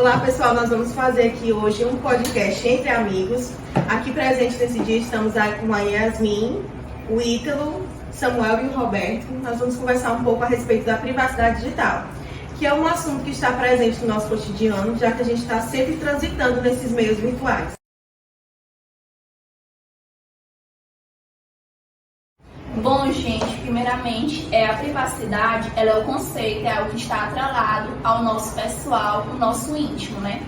Olá pessoal, nós vamos fazer aqui hoje um podcast entre amigos. Aqui presente nesse dia estamos com a Yasmin, o Ítalo, Samuel e o Roberto. Nós vamos conversar um pouco a respeito da privacidade digital, que é um assunto que está presente no nosso cotidiano, já que a gente está sempre transitando nesses meios virtuais. Bom, gente, primeiramente, a privacidade, ela é o conceito, é algo que está atrelado ao nosso pessoal, ao nosso íntimo, né?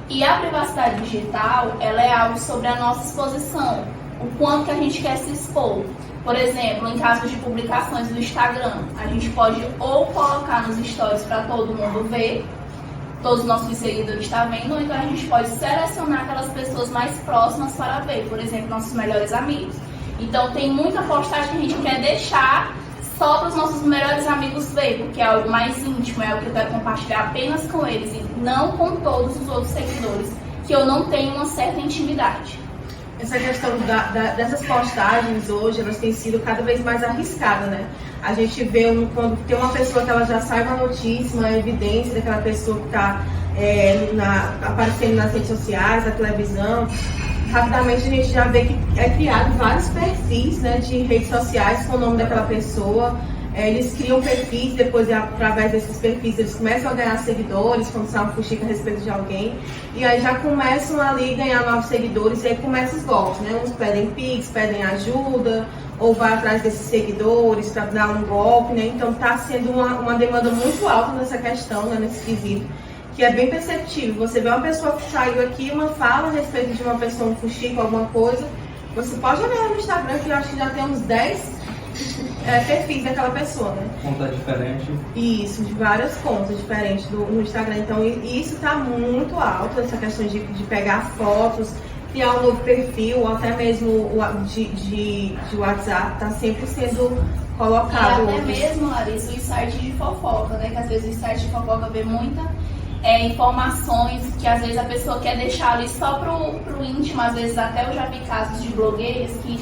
E a privacidade digital, ela é algo sobre a nossa exposição, o quanto que a gente quer se expor. Por exemplo, em caso de publicações do Instagram, a gente pode ou colocar nos stories para todo mundo ver, todos os nossos seguidores estão vendo, ou então a gente pode selecionar aquelas pessoas mais próximas para ver, por exemplo, nossos melhores amigos. Então tem muita postagem que a gente quer deixar só para os nossos melhores amigos ver, porque é algo mais íntimo, é algo que eu quero compartilhar apenas com eles e não com todos os outros seguidores, que eu não tenho uma certa intimidade. Essa questão dessas postagens hoje, elas têm sido cada vez mais arriscadas, né? A gente vê quando tem uma pessoa que ela já sai uma notícia, uma evidência daquela pessoa que está aparecendo nas redes sociais, na televisão. Rapidamente a gente já vê que é criado vários perfis, né, de redes sociais com o nome daquela pessoa. Eles criam perfis, depois através desses perfis eles começam a ganhar seguidores, quando sai uma fuxica a respeito de alguém, e aí já começam ali a ganhar novos seguidores, e aí começam os golpes, né? Uns pedem pix, pedem ajuda, ou vai atrás desses seguidores para dar um golpe, né? Então está sendo uma demanda muito alta nessa questão, né, nesse quesito, que é bem perceptível. Você vê uma pessoa que saiu aqui, uma fala a respeito de uma pessoa, um fuxico, alguma coisa, você pode olhar no Instagram, que eu acho que já tem uns 10 perfis daquela pessoa, né? Conta diferente. Isso, de várias contas diferentes no Instagram. Então, isso está muito alto, essa questão de pegar fotos, criar um novo perfil, ou até mesmo de WhatsApp, está sempre sendo colocado. E até mesmo, Larissa, os sites de fofoca, né? Que às vezes os sites de fofoca vê muita informações que às vezes a pessoa quer deixar ali só pro íntimo. Às vezes até eu já vi casos de blogueiras que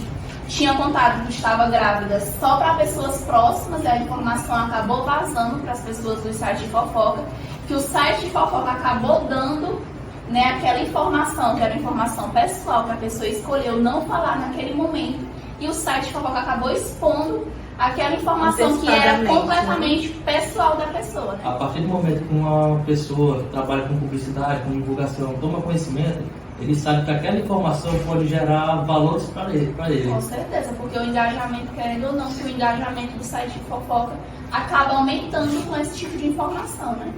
tinha contado que estava grávida só para pessoas próximas, e a informação acabou vazando para as pessoas do site de fofoca, que o site de fofoca acabou dando, né, aquela informação, que era informação pessoal, que a pessoa escolheu não falar naquele momento, e o site de fofoca acabou expondo aquela informação que era completamente pessoal da pessoa, né? A partir do momento que uma pessoa que trabalha com publicidade, com divulgação, toma conhecimento, ele sabe que aquela informação pode gerar valores para ele. Com certeza, porque o engajamento, querendo ou não, que o engajamento do site de fofoca acaba aumentando com esse tipo de informação, né?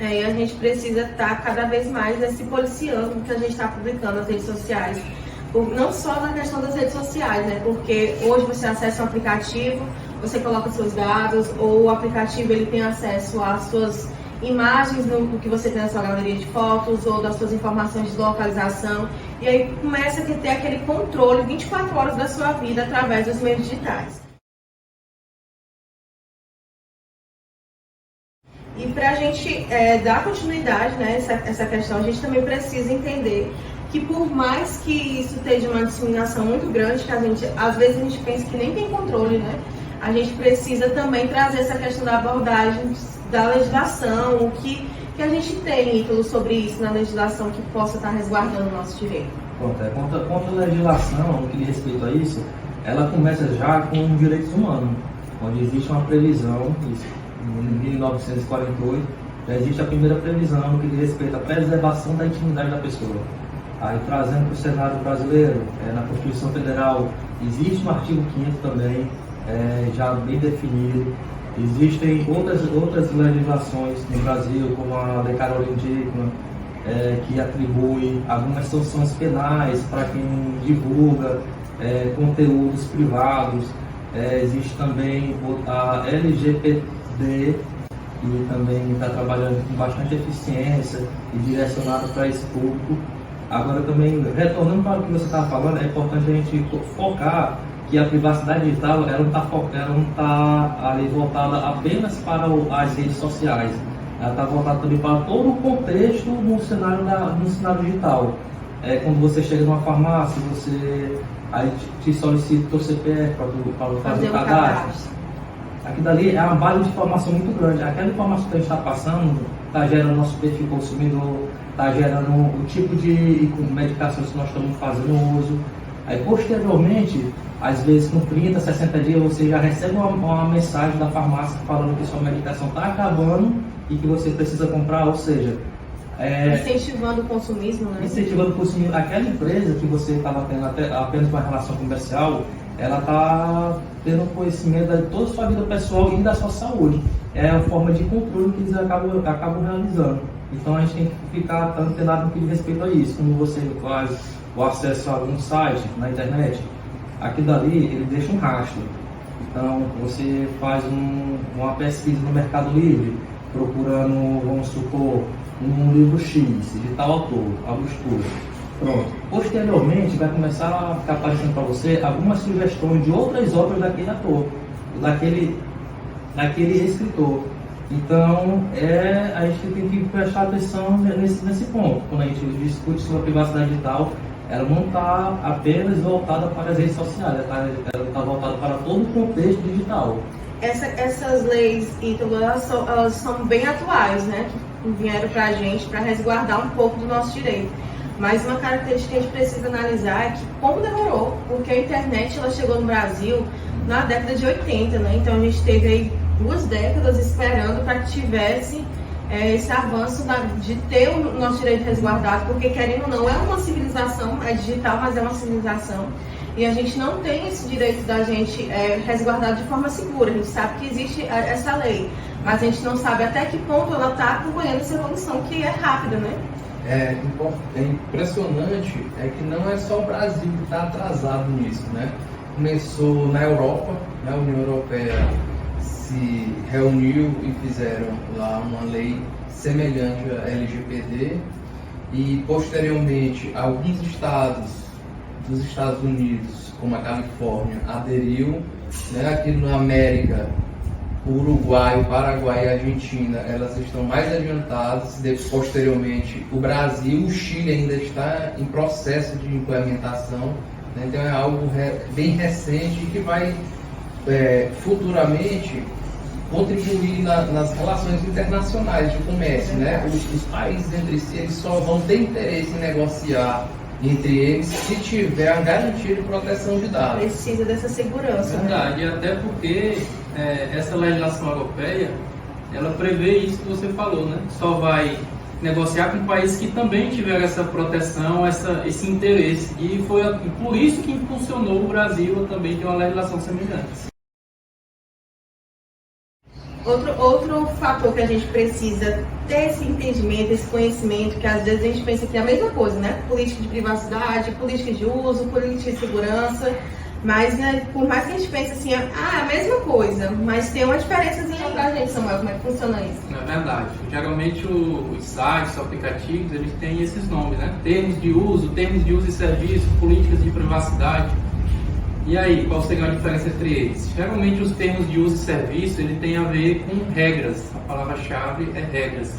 E a gente precisa estar cada vez mais se policiando no que a gente está publicando nas redes sociais. Não só na questão das redes sociais, né? Porque hoje você acessa um aplicativo, você coloca seus dados, ou o aplicativo ele tem acesso às suas imagens no que você tem na sua galeria de fotos, ou das suas informações de localização, e aí começa a ter aquele controle 24 horas da sua vida através dos meios digitais. E para a gente dar continuidade, né, essa questão, a gente também precisa entender que por mais que isso esteja uma disseminação muito grande, que às vezes a gente pensa que nem tem controle, né? A gente precisa também trazer essa questão da abordagem da legislação, o que a gente tem, Ítalo, sobre isso na legislação que possa estar resguardando o nosso direito. Pronto, quanto à legislação, que diz respeito a isso, ela começa já com direitos humanos, onde existe uma previsão, isso, em 1948, já existe a primeira previsão que diz respeito à preservação da intimidade da pessoa. Aí, trazendo para o cenário brasileiro, na Constituição Federal, existe um artigo 5º também, já bem definido. Existem outras legislações no Brasil, como a Lei Carolina Dickmann, que atribui algumas sanções penais para quem divulga conteúdos privados. Existe também a LGPD, que também está trabalhando com bastante eficiência e direcionado para esse público. Agora também, retornando para o que você estava falando, é importante a gente focar que a privacidade digital ela não está ali voltada apenas para as redes sociais. Ela está voltada também para todo o contexto no cenário digital. Quando você chega numa farmácia, você aí te solicita o seu CPF para fazer o cadastro. Aquilo dali é uma base de informação muito grande. Aquela informação que a gente está passando está gerando nosso perfil consumidor, está gerando o tipo de medicações que nós estamos fazendo uso. Aí, posteriormente, às vezes com 30, 60 dias, você já recebe uma mensagem da farmácia falando que sua medicação está acabando e que você precisa comprar, ou seja... incentivando o consumismo, né? Incentivando o consumismo. Aquela empresa que você estava tendo apenas uma relação comercial, ela está tendo conhecimento de toda a sua vida pessoal e da sua saúde. É a forma de controle que eles acabam realizando. Então a gente tem que ficar antenado no que diz respeito a isso. Como você faz o acesso a algum site na internet, aquilo dali ele deixa um rastro. Então você faz uma pesquisa no Mercado Livre, procurando, vamos supor, um livro X, de tal autor, Augusto. Pronto. Posteriormente vai começar a ficar aparecendo para você algumas sugestões de outras obras daquele ator, daquele escritor. Então a gente tem que prestar atenção nesse ponto. Quando a gente discute sobre a privacidade digital, ela não está apenas voltada para as redes sociais, ela está voltada para todo o contexto digital. Essas leis, Ítalo, elas são bem atuais, né? Que vieram para a gente para resguardar um pouco do nosso direito. Mas uma característica que a gente precisa analisar é que como demorou, porque a internet ela chegou no Brasil na década de 80, né? Então a gente teve aí 2 décadas esperando para que tivesse esse avanço de ter o nosso direito resguardado, porque querendo ou não, é uma civilização, é digital, mas é uma civilização. E a gente não tem esse direito da gente resguardado de forma segura. A gente sabe que existe essa lei, mas a gente não sabe até que ponto ela está acompanhando essa evolução, que é rápida, né? É impressionante que não é só o Brasil que está atrasado nisso, né? Começou na Europa, né? A União Europeia se reuniu e fizeram lá uma lei semelhante à LGPD e posteriormente alguns estados dos Estados Unidos, como a Califórnia, aderiu, né? Aqui na América, o Uruguai, o Paraguai e a Argentina, elas estão mais adiantadas. Posteriormente, o Brasil, o Chile ainda está em processo de implementação, né? Então é algo bem recente que vai futuramente contribuir nas relações internacionais de comércio, né? Os países entre si eles só vão ter interesse em negociar entre eles se tiver a garantia de proteção de dados. Precisa dessa segurança. Verdade, né? Até porque essa legislação europeia, ela prevê isso que você falou, né? Só vai negociar com países que também tiveram essa proteção, esse interesse. E foi por isso que impulsionou o Brasil a também ter uma legislação semelhante. Outro fator que a gente precisa ter esse entendimento, esse conhecimento, que às vezes a gente pensa que é a mesma coisa, né? Política de privacidade, política de uso, política de segurança, mas né, por mais que a gente pense assim, a mesma coisa, mas tem uma diferençazinha pra gente, Samuel, como é que funciona isso? É verdade. Geralmente os sites, os aplicativos, eles têm esses nomes, né? Termos de uso e serviço, políticas de privacidade. E aí, qual seria a diferença entre eles? Geralmente os termos de uso e serviço, ele tem a ver com regras. A palavra-chave é regras.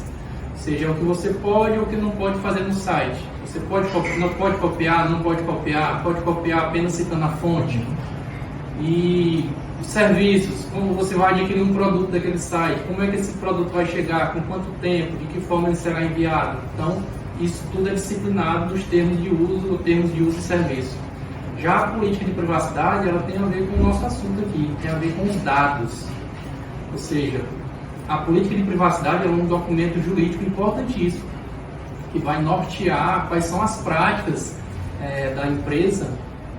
Ou seja, o que você pode ou o que não pode fazer no site. Você não pode copiar apenas citando a fonte. E os serviços, como você vai adquirir um produto daquele site, como é que esse produto vai chegar, com quanto tempo, de que forma ele será enviado. Então, isso tudo é disciplinado nos termos de uso ou termos de uso e serviço. Já a política de privacidade, ela tem a ver com o nosso assunto aqui, tem a ver com os dados. Ou seja, a política de privacidade é um documento jurídico importantíssimo, que vai nortear quais são as práticas da empresa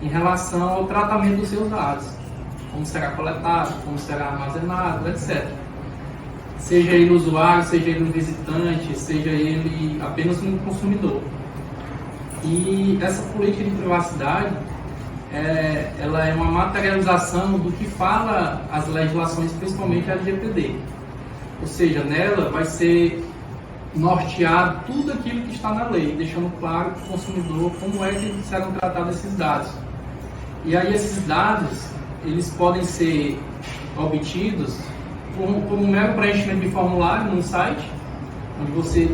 em relação ao tratamento dos seus dados. Como será coletado, como será armazenado, etc. Seja ele usuário, seja ele um visitante, seja ele apenas um consumidor. E essa política de privacidade, ela é uma materialização do que fala as legislações, principalmente a LGPD. Ou seja, nela vai ser norteado tudo aquilo que está na lei, deixando claro para o consumidor como é que serão tratados esses dados. E aí esses dados, eles podem ser obtidos por um mero preenchimento de formulário num site, onde você,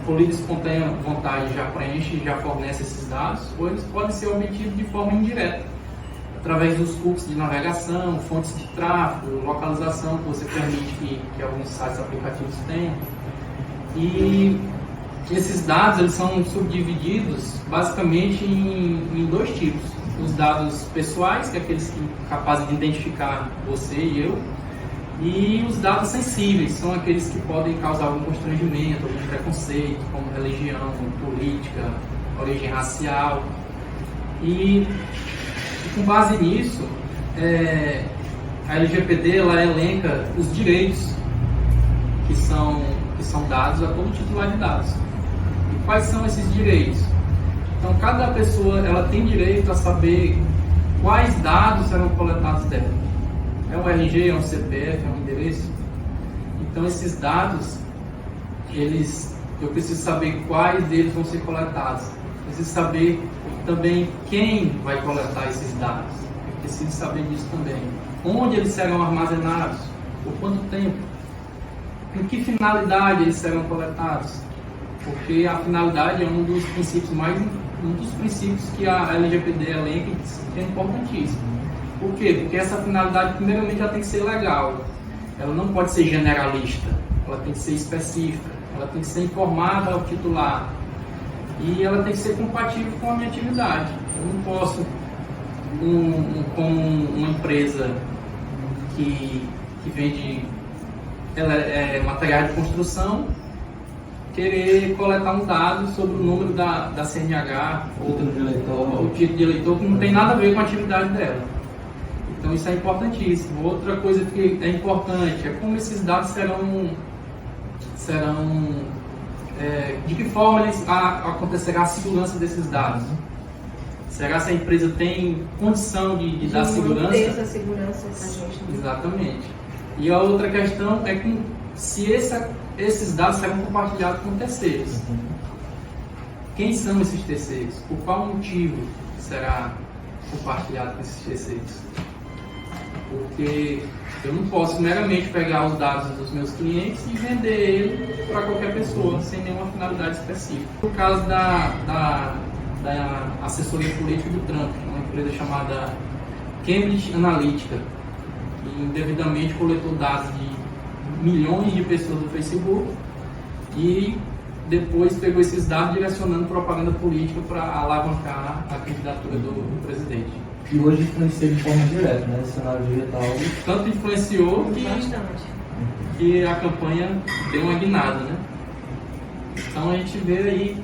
por livre e espontânea vontade, já preenche e já fornece esses dados, ou eles podem ser obtidos de forma indireta, através dos cookies de navegação, fontes de tráfego, localização que você permite que alguns sites aplicativos tenham. E esses dados eles são subdivididos basicamente em dois tipos. Os dados pessoais, que é aqueles capazes de identificar você e eu, e os dados sensíveis, são aqueles que podem causar algum constrangimento, algum preconceito, como religião, política, origem racial. E com base nisso, a LGPD ela elenca os direitos que são dados a todo titular de dados. E quais são esses direitos? Então, cada pessoa ela tem direito a saber quais dados serão coletados dela. É um RG, é um CPF, é um endereço. Então, esses dados, eu preciso saber quais deles vão ser coletados. Eu preciso saber também quem vai coletar esses dados. Eu preciso saber disso também. Onde eles serão armazenados? Por quanto tempo? Em que finalidade eles serão coletados? Porque a finalidade é um dos princípios que a LGPD elenca, que é importantíssimo. Por quê? Porque essa finalidade, primeiramente, ela tem que ser legal. Ela não pode ser generalista. Ela tem que ser específica. Ela tem que ser informada ao titular. E ela tem que ser compatível com a minha atividade. Eu não posso, como uma empresa que vende materiais de construção, querer coletar um dado sobre o número da CNH ou o título de eleitor que não tem nada a ver com a atividade dela. Então isso é importantíssimo. Outra coisa que é importante é como esses dados serão de que forma acontecerá a segurança desses dados. Será que a empresa tem condição de dar segurança? Ter essa segurança pra gente. Exatamente. E a outra questão é se esses dados serão compartilhados com terceiros. Quem são esses terceiros? Por qual motivo será compartilhado com esses terceiros? Porque eu não posso meramente pegar os dados dos meus clientes e vender ele para qualquer pessoa, sem nenhuma finalidade específica. No caso da assessoria política do Trump, uma empresa chamada Cambridge Analytica, que indevidamente coletou dados de milhões de pessoas do Facebook e depois pegou esses dados direcionando propaganda política para alavancar a candidatura do presidente. E hoje influencia de forma direta, né? No cenário digital. Tanto influenciou que a campanha deu uma guinada, né? Então a gente vê aí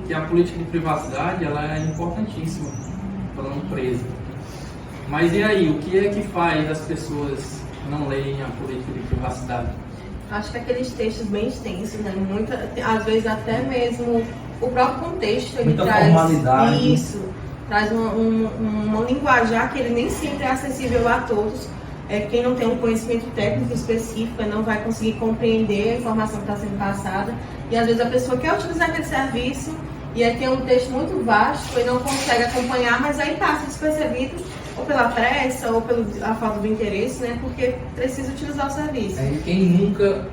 que a política de privacidade ela é importantíssima para uma empresa. Mas e aí, o que é que faz as pessoas não leem a política de privacidade? Acho que aqueles textos bem extensos, né? Às vezes até mesmo o próprio contexto ele muita traz formalidade. Isso, traz uma linguajar que ele nem sempre é acessível a todos. Quem não tem um conhecimento técnico específico não vai conseguir compreender a informação que está sendo passada. E às vezes a pessoa quer utilizar aquele serviço e aí tem um texto muito vasto e não consegue acompanhar, mas aí passa despercebido ou pela pressa ou pela falta do interesse, né? Porque precisa utilizar o serviço. Quem nunca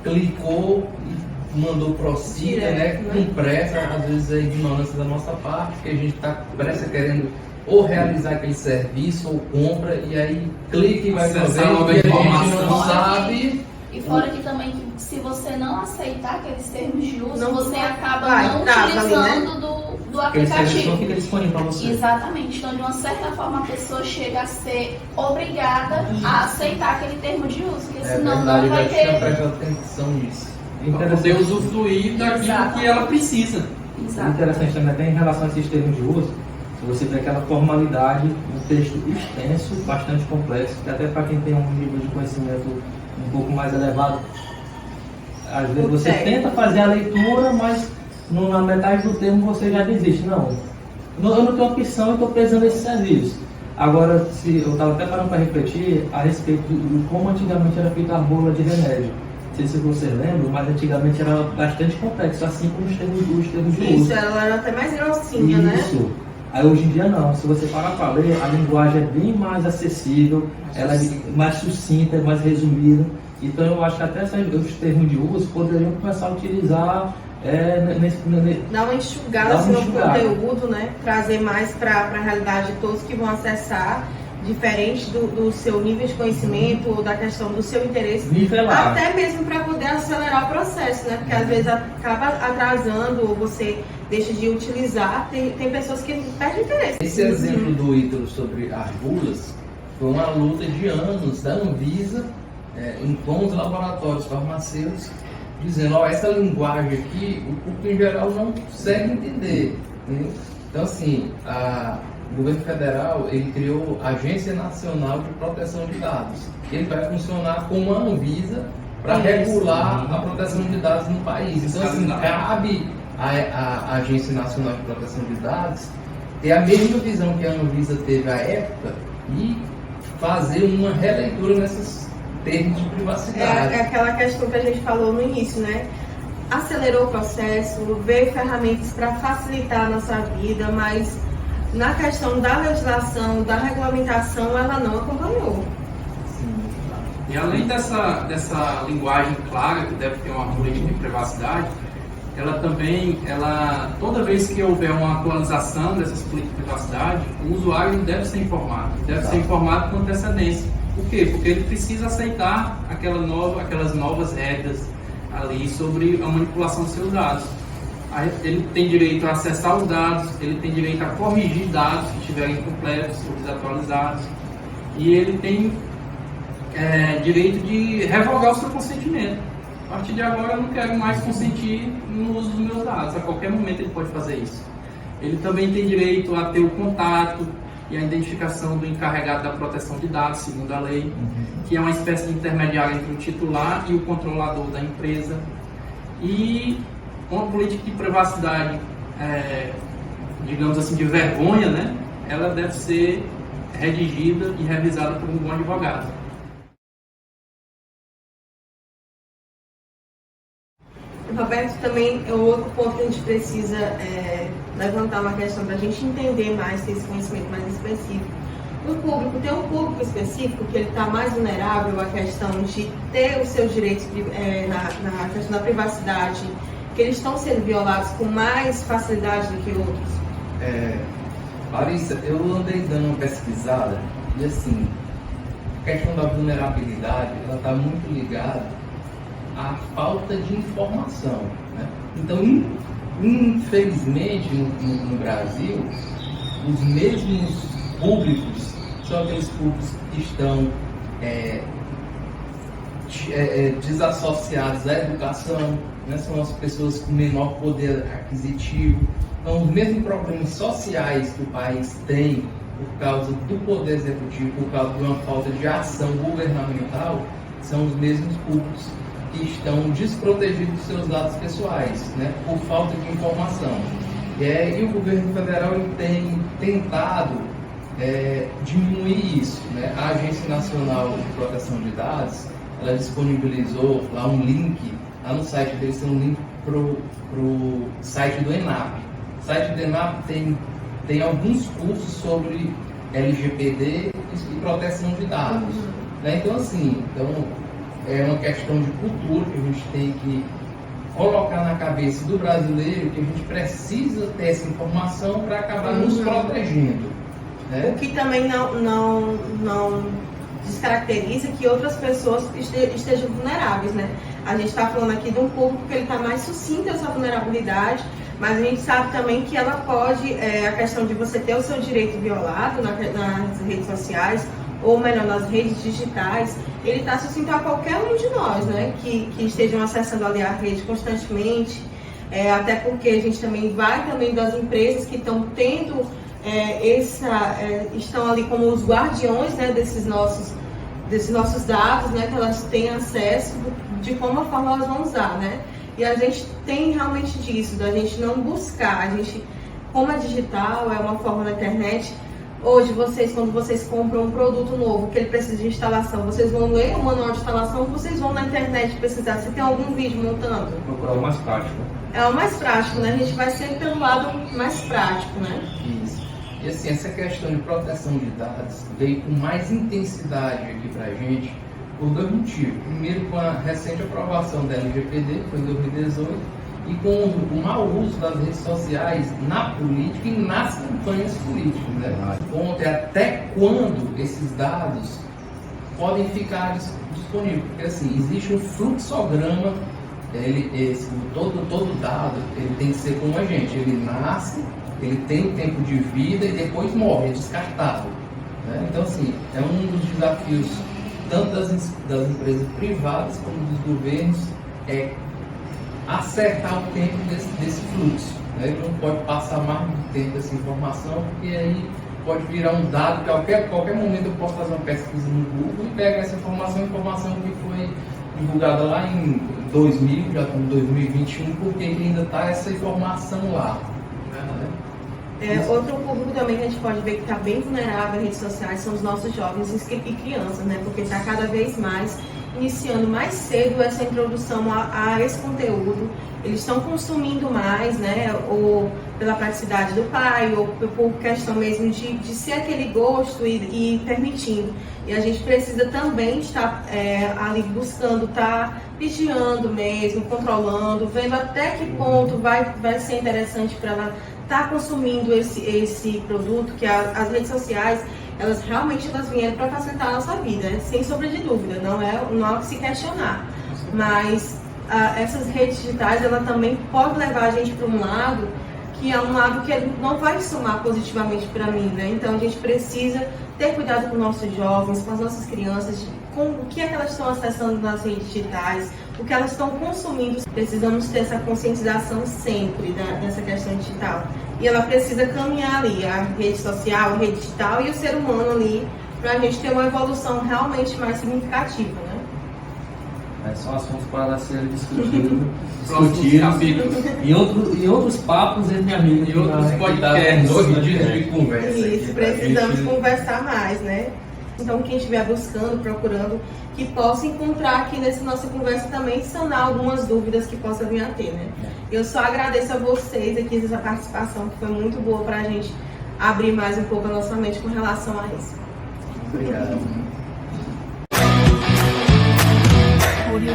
clicou e mandou prossiga, né? Com pressa, às vezes é ignorância da nossa parte, que a gente está pressa querendo ou realizar aquele serviço ou compra e aí clica e vai fazer nova e a gente informação. não sabe. E fora que também, que se você não aceitar aqueles termos de uso, Não você acaba vai, não trava ali, né? utilizando do Aquele serviço não aplicativo. fica disponível para você. Exatamente. Então, de uma certa forma, a pessoa chega a ser obrigada a aceitar aquele termo de uso, porque senão Verdade, não vai eu já tinha ter. prestado atenção nisso. Para poder usufruir daquilo que ela precisa. Exato. Interessante também até em relação a esses termos de uso, se você vê aquela formalidade, um texto extenso, bastante complexo, que até para quem tem um nível de conhecimento um pouco mais elevado, às vezes você tenta fazer a leitura, mas na metade do termo você já desiste. Não, eu não tenho opção e estou precisando desse serviço. Agora, eu estava até parando para refletir a respeito de como antigamente era feita a rola de remédio. Não sei se vocês lembram, mas antigamente era bastante complexo, assim como os termos de uso. Isso, ela era até mais grossinha, né? Isso. Aí hoje em dia não, se você parar para ler, a linguagem é bem mais acessível, ela é mais sucinta, é mais resumida. Então eu acho que até os termos de uso poderiam começar a utilizar Dar uma enxugada no conteúdo, né? Trazer mais para a realidade de todos que vão acessar diferente do seu nível de conhecimento ou da questão do seu interesse, Nivelar. até mesmo para poder acelerar o processo, né? Porque às vezes acaba atrasando ou você deixa de utilizar, tem pessoas que perdem interesse. Esse exemplo do Ítalo sobre as bulas foi uma luta de anos da Anvisa com os laboratórios farmacêuticos, dizendo, essa linguagem aqui, o público em geral não consegue entender. Né? Então, assim, o governo federal, ele criou a Agência Nacional de Proteção de Dados. Ele vai funcionar como a Anvisa para regular a proteção de dados no país. Então, assim, cabe à Agência Nacional de Proteção de Dados ter a mesma visão que a Anvisa teve à época e fazer uma releitura nesses termos de privacidade. É aquela questão que a gente falou no início, né? Acelerou o processo, veio ferramentas para facilitar a nossa vida, mas na questão da legislação, da regulamentação, ela não acompanhou. E além dessa linguagem clara, que deve ter uma política de privacidade, ela também, toda vez que houver uma atualização dessas políticas de privacidade, o usuário deve ser informado com antecedência. Por quê? Porque ele precisa aceitar aquelas novas regras ali sobre a manipulação dos seus dados. Ele tem direito a acessar os dados, ele tem direito a corrigir dados que estiverem incompletos ou desatualizados, e ele tem direito de revogar o seu consentimento. A partir de agora eu não quero mais consentir no uso dos meus dados, a qualquer momento ele pode fazer isso. Ele também tem direito a ter o contato e a identificação do encarregado da proteção de dados, segundo a lei, que é uma espécie de intermediário entre o titular e o controlador da empresa. E uma política de privacidade, digamos assim, de vergonha, né? Ela deve ser redigida e revisada por um bom advogado. Roberto, também é outro ponto que a gente precisa levantar uma questão para a gente entender mais, ter esse conhecimento mais específico. Tem um público específico que ele está mais vulnerável à questão de ter os seus direitos na questão da privacidade, que eles estão sendo violados com mais facilidade do que outros. Larissa, eu andei dando uma pesquisada e assim, a questão da vulnerabilidade, ela está muito ligada à falta de informação, né? Então, infelizmente, no Brasil, os mesmos públicos são aqueles públicos que estão desassociados à educação, né? São as pessoas com menor poder aquisitivo. Então, os mesmos problemas sociais que o país tem por causa do poder executivo, por causa de uma falta de ação governamental, são os mesmos públicos que estão desprotegidos dos seus dados pessoais, né, por falta de informação. E o governo federal ele tem tentado diminuir isso, né? A Agência Nacional de Proteção de Dados, ela disponibilizou lá um link, lá no site deles tem um link para o site do ENAP. O site do ENAP tem alguns cursos sobre LGPD e proteção de dados. Né? Então, assim, é uma questão de cultura que a gente tem que colocar na cabeça do brasileiro, que a gente precisa ter essa informação para acabar nos protegendo. Né? O que também não descaracteriza que outras pessoas estejam vulneráveis, né? A gente está falando aqui de um público que ele está mais sucinto essa vulnerabilidade, mas a gente sabe também que ela pode, a questão de você ter o seu direito violado nas redes sociais, ou melhor, nas redes digitais, ele está sucinto a qualquer um de nós, né? Que estejam acessando ali a rede constantemente, até porque a gente também vai também das empresas que estão tendo estão ali como os guardiões, né, desses nossos dados, né, que elas têm acesso de como forma elas vão usar, né? E a gente tem realmente disso, da gente não buscar, como é digital, é uma forma na internet. Hoje, quando vocês compram um produto novo, que ele precisa de instalação, vocês vão ler o manual de instalação, vocês vão na internet pesquisar se tem algum vídeo montando. Procurar o mais prático. É o mais prático, né? A gente vai sempre pelo lado mais prático, né? Isso. E assim, essa questão de proteção de dados veio com mais intensidade aqui pra gente por dois motivos. Primeiro, com a recente aprovação da LGPD, que foi em 2018, e com o mau uso das redes sociais na política e nas campanhas políticas. Né? O ponto é até quando esses dados podem ficar disponíveis, porque assim, existe um fluxograma, todo dado ele tem que ser como a gente, ele nasce, ele tem um tempo de vida e depois morre, é descartável. Né? Então assim, é um dos desafios tanto das empresas privadas como dos governos, é acertar o tempo desse fluxo. Né? Ele não pode passar mais do tempo dessa informação, porque aí pode virar um dado que a qualquer momento eu posso fazer uma pesquisa no Google e pegar essa informação que foi divulgada lá em 2000, já estamos em 2021, porque ainda está essa informação lá. Né? Outro público também que a gente pode ver que está bem vulnerável às redes sociais são os nossos jovens e crianças, né? Porque está cada vez mais iniciando mais cedo essa introdução a esse conteúdo. Eles estão consumindo mais, né? Ou pela praticidade do pai, ou por questão mesmo de ser aquele gosto e permitindo. E a gente precisa também estar ali buscando, estar vigiando mesmo, controlando, vendo até que ponto vai ser interessante para ela estar consumindo esse produto, que as redes sociais, elas realmente vieram para facilitar a nossa vida, sem sombra de dúvida, não é o que se questionar. Mas essas redes digitais, ela também pode levar a gente para um lado que é um lado que não vai somar positivamente para mim, né? Então a gente precisa ter cuidado com os nossos jovens, com as nossas crianças, com o que é que elas estão acessando nas redes digitais, o que elas estão consumindo. Precisamos ter essa conscientização sempre dessa questão digital. E ela precisa caminhar ali, a rede social, a rede digital e o ser humano ali, para a gente ter uma evolução realmente mais significativa, né? São assuntos para serem discutidos em outros papos entre amigos. E outros podcasts. 2 dias de conversa. Isso, precisamos conversar mais, né? Então, quem estiver buscando, procurando, que possa encontrar aqui nessa nossa conversa também, sanar algumas dúvidas que possa vir a ter, né? Eu só agradeço a vocês aqui essa participação, que foi muito boa para a gente abrir mais um pouco a nossa mente com relação a isso. Obrigado. Audio